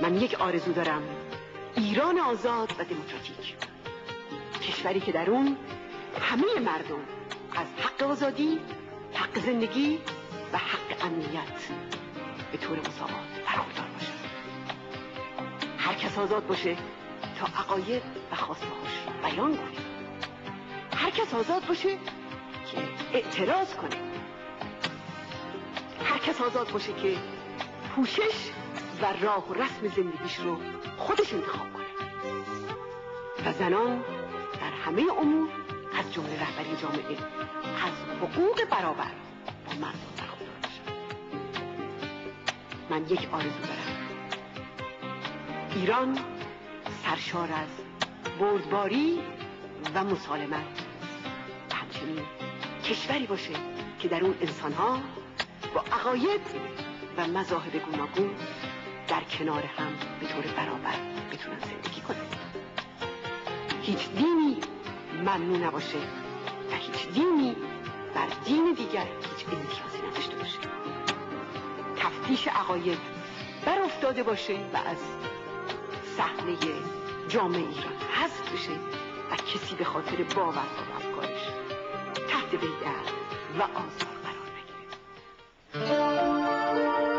من یک آرزو دارم، ایران آزاد و دموکراتیک، کشوری که در اون همه مردم از حق آزادی، حق زندگی و حق امنیت به طور مساوات برخوردار باشه. هر کس آزاد باشه تا عقاید و خواسته‌هاش بیان کنه. هر کس آزاد باشه که اعتراض کنه. هر کس آزاد باشه که پوشش و راه و رسم زندگیش رو خودش انتخاب کنه. و زنان در همه امور از جمله رهبری جامعه از حقوق برابر با مردم برخوردار باشن. من یک آرزو دارم، ایران سرشار از بردباری و مسالمت و همچنین کشوری باشه که در اون انسان‌ها با عقاید و مذاهب گوناگون در کنار هم به طور برابر بتونن زندگی کنن. هیچ دینی ممنوع نباشه و هیچ دینی بر دین دیگر هیچ امتیازی نداشته باشه. تفتیش عقاید بر افتاده باشه و از صحنه جامعه ایران حذف بشه و کسی به خاطر باور و افکارش تحت بیعت و آزار